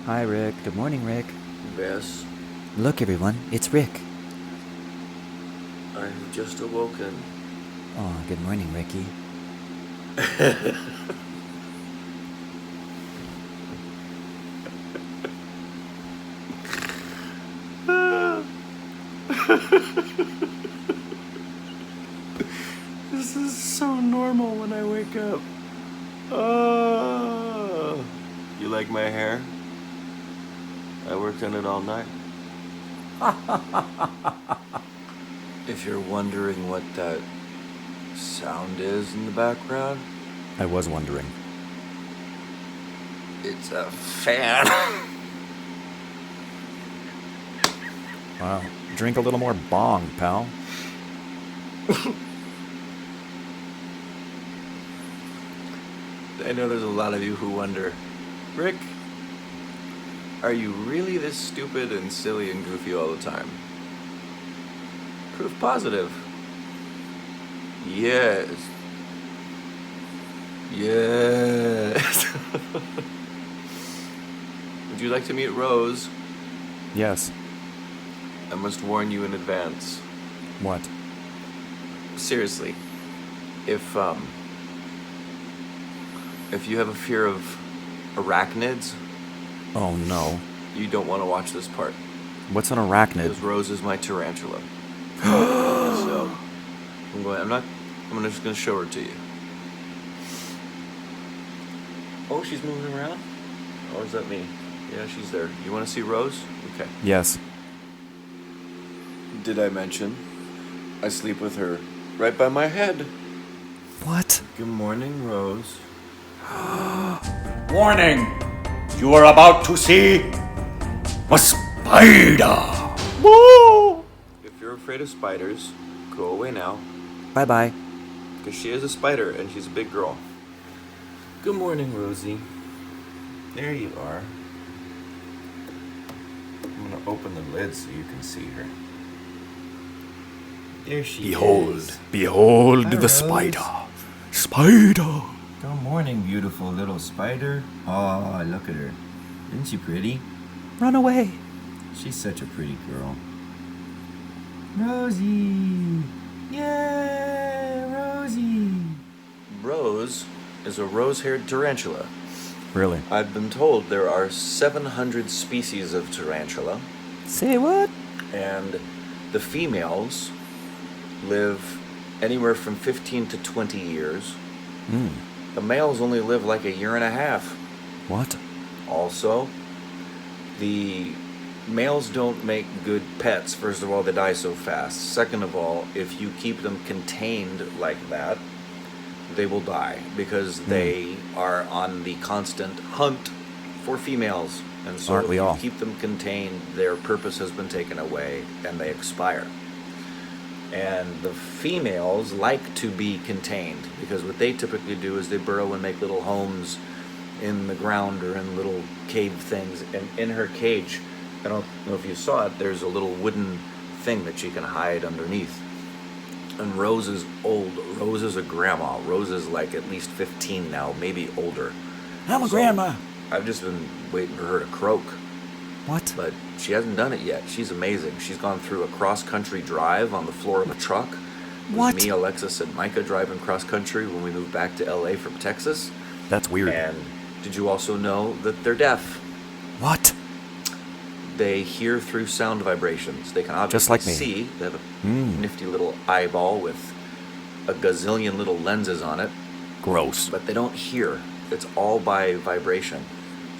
Hi, Rick. Good morning, Rick. Yes, Look, everyone, it's Rick. I've just awoken. Oh, good morning, Ricky. This is so normal when I wake up. Oh. You like my hair? I worked on it all night. If you're wondering what that sound is in the background, I was wondering. it's a fan. Wow. Drink a little more bong, pal. I know there's a lot of you who wonder, Rick, are you really this stupid and silly and goofy all the time? Proof positive. Yes. Yes. Would you like to meet Rose? Yes. I must warn you in advance. What? Seriously, if you have a fear of arachnids, Oh, no. you don't want to watch this part. What's an arachnid? Because Rose is my tarantula. So I'm just gonna show her to you. Oh, she's moving around? Or is that me? Yeah, she's there. You wanna see Rose? Okay. Yes. Did I mention I sleep with her right by my head? What? Good morning, Rose. Warning! You are about to see a spider! Woo! If you're afraid of spiders, go away now. Bye-bye. Because she is a spider and she's a big girl. Good morning, Rosie. There you are. I'm gonna open the lid so you can see her. There she is. Behold Hi, the Rose. spider. Spider! Good morning, beautiful little spider. Oh, look at her. Isn't she pretty? Run away. She's such a pretty girl. Rosie! Yay, Rosie! Rose is a rose-haired tarantula. Really? I've been told there are 700 species of tarantula, Say what? and the females live anywhere from 15 to 20 years. Hmm. The males only live like a year and a half. What? Also, the males don't make good pets. First of all, they die so fast. Second of all, if you keep them contained like that, they will die because they are on the constant hunt for females. And so Aren't if we you all? keep them contained, their purpose has been taken away and they expire. And the females like to be contained because what they typically do is they burrow and make little homes in the ground or in little cave things. And in her cage, I don't know if you saw it, there's a little wooden thing that she can hide underneath. And Rose is old. Rose is a grandma. Rose is like at least 15 now, maybe older. I'm a So, grandma. I've just been waiting for her to croak, What? but she hasn't done it yet. She's amazing. She's gone through a cross-country drive on the floor of a truck. It was What? Me, Alexis, and Micah driving cross-country when we moved back to LA from Texas. That's weird. And did you also know that they're deaf? What? They hear through sound vibrations. They can obviously Just like me. see. They have a Mm. nifty little eyeball with a gazillion little lenses on it, Gross. but they don't hear. It's all by vibration.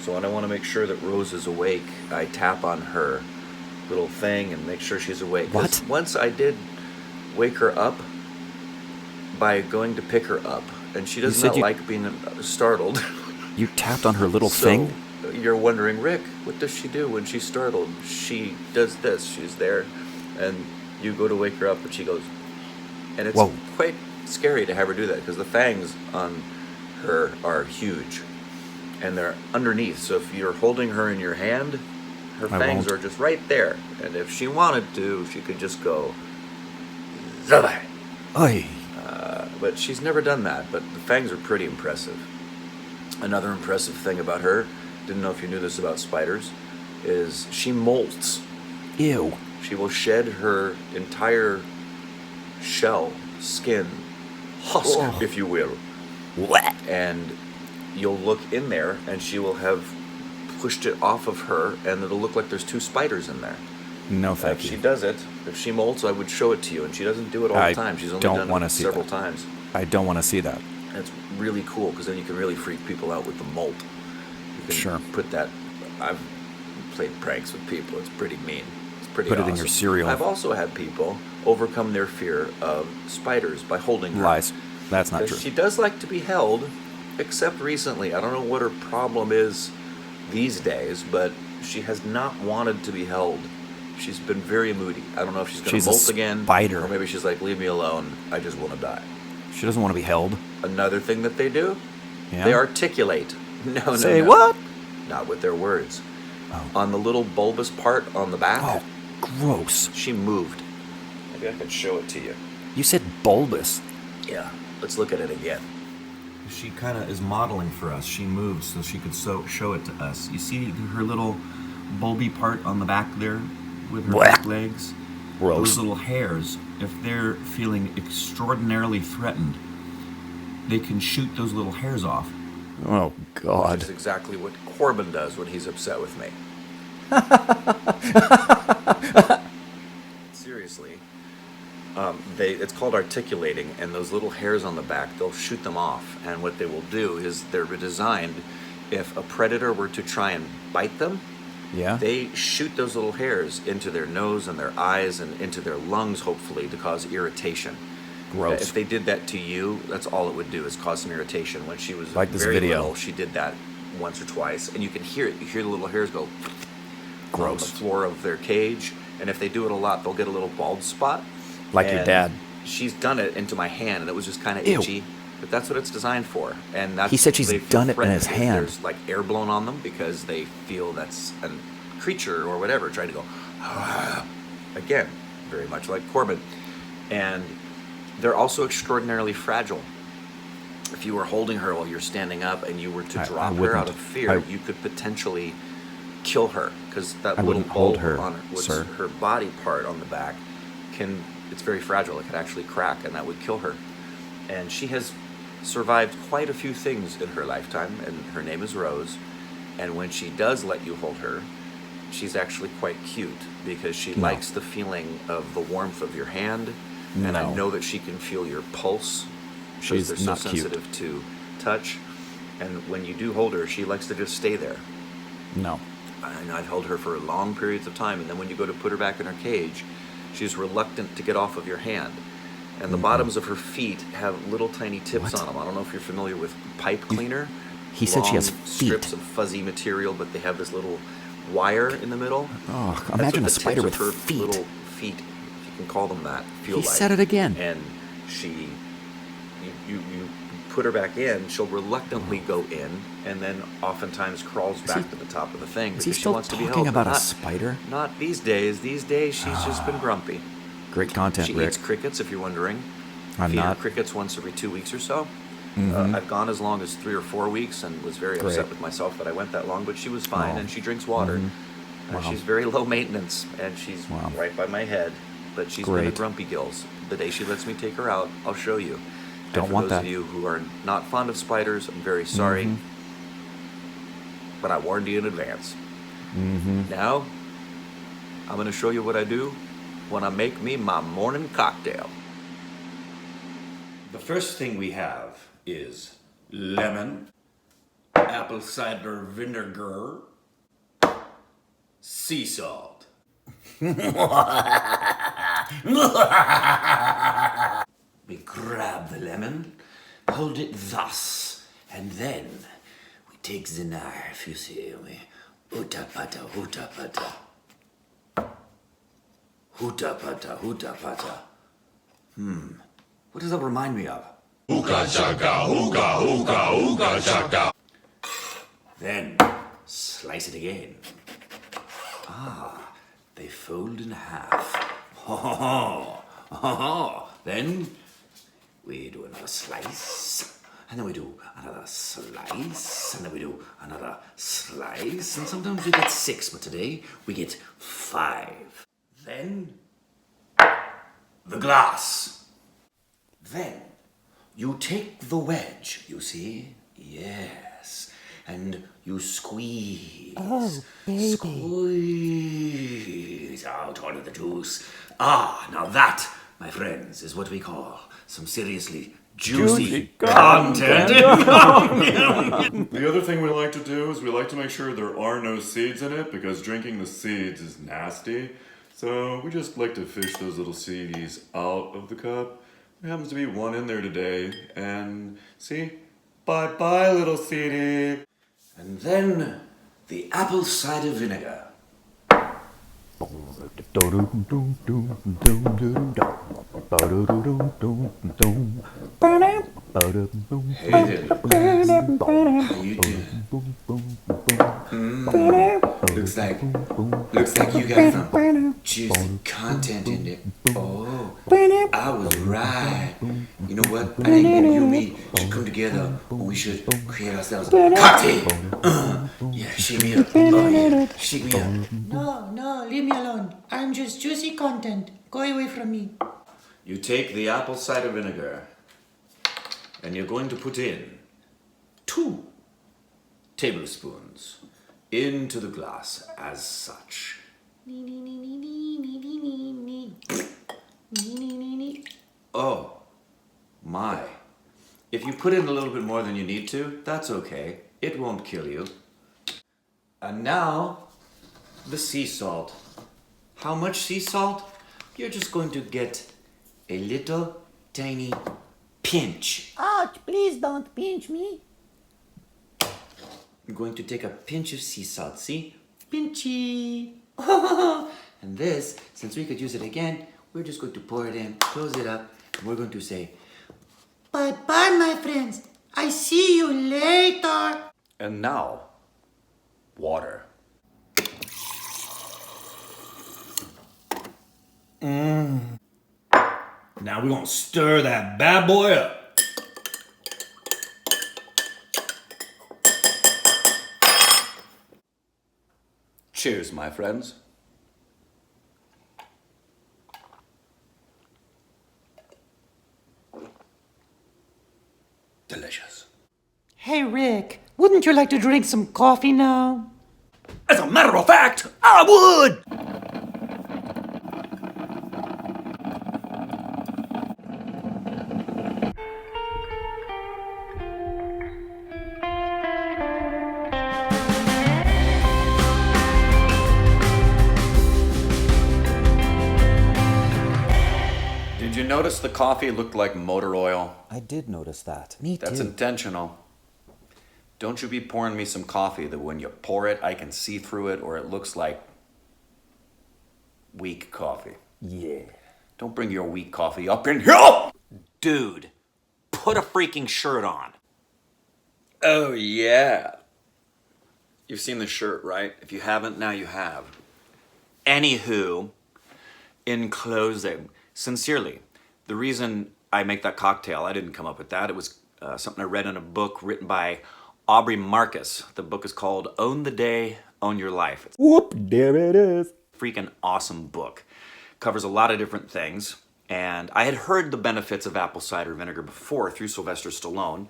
So when I want to make sure that Rose is awake, I tap on her little thing and make sure she's awake. 'Cause What? Once I did wake her up by going to pick her up, and she does said not you- like being startled. You tapped on her little So, thing? You're wondering, Rick, what does she do when she's startled? She does this. She's there, and you go to wake her up, and she goes, and it's Whoa. quite scary to have her do that because the fangs on her are huge, and they're underneath. So if you're holding her in your hand, her I fangs won't. are just right there. And if she wanted to, she could just go Zabai. Oy. But she's never done that, but the fangs are pretty impressive. Another impressive thing about her, didn't know if you knew this about spiders, is she molts. Ew. She will shed her entire shell, skin, husk, Oh. if you will. What? And you'll look in there and she will have pushed it off of her and it'll look like there's two spiders in there. No, If thank she you. does it, if she molts, I would show it to you, and she doesn't do it all I the time. She's only don't done wanna it see several that. times. I don't want to see that. And it's really cool because then you can really freak people out with the molt. You can Sure. put that. I've played pranks with people. It's pretty mean. It's pretty. Put it awesome. in your cereal. I've also had people overcome their fear of spiders by holding her. Lies. That's not 'Cause true. She does like to be held, except recently. I don't know what her problem is these days, but she has not wanted to be held. She's been very moody. I don't know if she's going She's to a molt again, spider. or maybe she's like, "Leave me alone. I just want to die." She doesn't want to be held. Another thing that they do, Yeah. they articulate. No, Say no. what? Not with their words. Oh. On the little bulbous part on the back, Oh, gross. she moved. Maybe I can show it to you. You said bulbous. Yeah, let's look at it again. She kind of is modeling for us. She moved so she could show it to us. You see her little bulby part on the back there with her Blech. back legs? Gross. Those little hairs, if they're feeling extraordinarily threatened, they can shoot those little hairs off. Oh, Which God. is exactly what Corbin does when he's upset with me. Seriously. It's called articulating, and those little hairs on the back, they'll shoot them off. And what they will do is they're designed, if a predator were to try and bite them, Yeah? they shoot those little hairs into their nose and their eyes and into their lungs, hopefully, to cause irritation. Gross. If they did that to you, that's all it would do, is cause some irritation. When she was Like this very video. little, she did that once or twice, and you can hear it. You hear the little hairs go on the Gross. floor of their cage, and if they do it a lot, they'll get a little bald spot. Like your And dad. She's done it into my hand, and it was just kind of Ew. itchy. But that's what it's designed for, and that's He said she's they feel done it in threatened his if hand. There's like air blown on them because they feel that's a creature or whatever trying to go. Again, very much like Corbin, and they're also extraordinarily fragile. If you were holding her while you're standing up and you were to I drop her wouldn't. out of fear, you could potentially kill her because that I little wouldn't hold bulb her, on her, which sir. her body part on the back, it's very fragile. It could actually crack, and that would kill her. And she has survived quite a few things in her lifetime, and her name is Rose. And when she does let you hold her, she's actually quite cute because she No. likes the feeling of the warmth of your hand, and I No. know that she can feel your pulse. because She's they're so not cute. sensitive to touch. And when you do hold her, she likes to just stay there. No. And I'd held her for long periods of time, and then when you go to put her back in her cage, she's reluctant to get off of your hand. And the bottoms of her feet have little tiny tips What? on them. I don't know if you're familiar with pipe cleaner. He said she has Long feet. strips of fuzzy material, but they have this little wire in the middle. Oh, That's imagine what a the spider tips with of her feet. little feet, if you can call them that, feel He like. said it again. And you put her back in, she'll reluctantly go in, and then oftentimes crawls back he- to the top of the thing Is because he she still wants to be talking held. about but a not, spider? Not these days. These days she's just been grumpy. Great content, She Rick. eats crickets, if you're wondering. I'm Feed her not. Mm-hmm. crickets once every 2 weeks or so. I've gone as long as 3 or 4 weeks and was very upset Great. with myself that I went that long, but she was fine, Oh. and she drinks water. Wow. She's very low maintenance, and she's Wow. right by my head, but she's been a Great. grumpy gills. The day she lets me take her out, I'll show you. And Don't for want those that. of you who are not fond of spiders, I'm very sorry, Mm-hmm. but I warned you in advance. Mm-hmm. Now, I'm going to show you what I do when I make me my morning cocktail. The first thing we have is lemon, apple cider vinegar, sea salt. We grab the lemon, hold it thus, and then we take the knife, you see, we hoota pata, hoota pata. Hoota pata, hoota pata. What does that remind me of? Then slice it again. Ah, they fold in half. Ho ho ho! Ho ho! Then we do another slice. And then we do another slice. And then we do another slice. And sometimes we get 6, but today we get 5. Then the glass. Then you take the wedge, you see? Yes. And you squeeze. Oh, baby. Squeeze out all of the juice. Ah, now that, my friends, is what we call some seriously juicy content. The other thing we like to do is we like to make sure there are no seeds in it because drinking the seeds is nasty. So we just like to fish those little seedies out of the cup. There happens to be one in there today. And see? Bye-bye, little seedie. And then the apple cider vinegar. Hey there, how you doing? Looks like you got some juicy content in there. Oh, I was right. You know what? I think maybe you and me should come together and we should create ourselves a cocktail. Yeah, shake me up. Oh yeah, shake me up. No, leave me alone. I'm just juicy content. Go away from me. You take the apple cider vinegar and you're going to put in 2 tablespoons into the glass as such. Oh, my. If you put in a little bit more than you need to, that's okay. It won't kill you. And now, the sea salt. How much sea salt? You're just going to get a little tiny pinch. Ouch, please don't pinch me. I'm going to take a pinch of sea salt, see? Pinchy. And this, since we could use it again, we're just going to pour it in, close it up, and we're going to say, Bye-bye, my friends. I see you later. And now, water. now we're going to stir that bad boy up. Cheers, my friends. Delicious. Hey, Rick, wouldn't you like to drink some coffee now? As a matter of fact, I would! Did you notice the coffee looked like motor oil? I did notice that. Me That's intentional. Don't you be pouring me some coffee that when you pour it, I can see through it or it looks like weak coffee. Yeah. Don't bring your weak coffee up in here! Dude, put a freaking shirt on. Oh, yeah. You've seen the shirt, right? If you haven't, now you have. Anywho, in closing, sincerely, the reason I make that cocktail, I didn't come up with that. It was something I read in a book written by Aubrey Marcus. The book is called Own the Day, Own Your Life. It's Whoop, there it is. a freaking awesome book. Covers a lot of different things. And I had heard the benefits of apple cider vinegar before through Sylvester Stallone,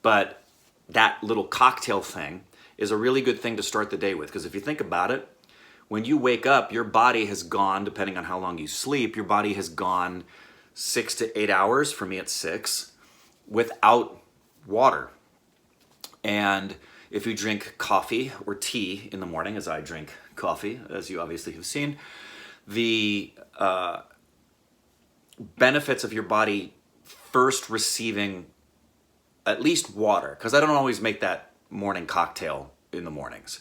but that little cocktail thing is a really good thing to start the day with. Because if you think about it, when you wake up, your body has gone, depending on how long you sleep, your body has gone 6 to 8 hours, for me it's 6, without water. And if you drink coffee or tea in the morning, as I drink coffee, as you obviously have seen, the benefits of your body first receiving at least water, because I don't always make that morning cocktail in the mornings.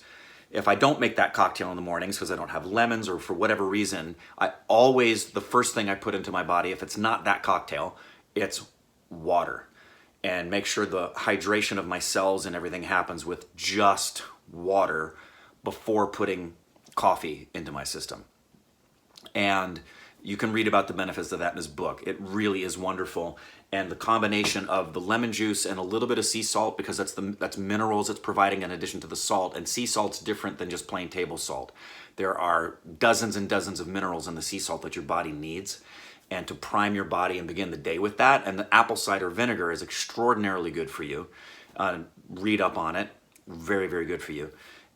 If I don't make that cocktail in the mornings because I don't have lemons or for whatever reason, I always, the first thing I put into my body, if it's not that cocktail, it's water. And make sure the hydration of my cells and everything happens with just water before putting coffee into my system. And You can read about the benefits of that in his book. It really is wonderful. And the combination of the lemon juice and a little bit of sea salt, because that's minerals it's providing in addition to the salt. And sea salt's different than just plain table salt. There are dozens and dozens of minerals in the sea salt that your body needs. And to prime your body and begin the day with that. And the apple cider vinegar is extraordinarily good for you. Read up on it. Very, very good for you.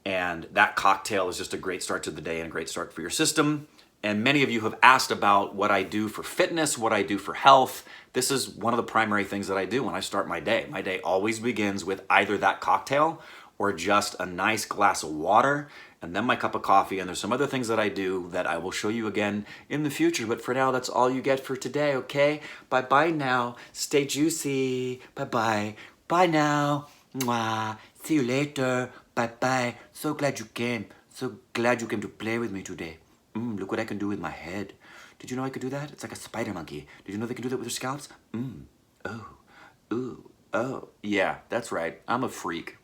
And that cocktail is just a great start to the day and a great start for your system. And many of you have asked about what I do for fitness, what I do for health. This is one of the primary things that I do when I start my day. My day always begins with either that cocktail or just a nice glass of water and then my cup of coffee. And there's some other things that I do that I will show you again in the future. But for now, that's all you get for today, okay? Bye-bye now. Stay juicy. Bye-bye. Bye now. Mwah. See you later. Bye-bye. So glad you came. So glad you came to play with me today. Look what I can do with my head. Did you know I could do that? It's like a spider monkey. Did you know they can do that with their scalps? Oh. Ooh. Oh. Yeah, that's right. I'm a freak.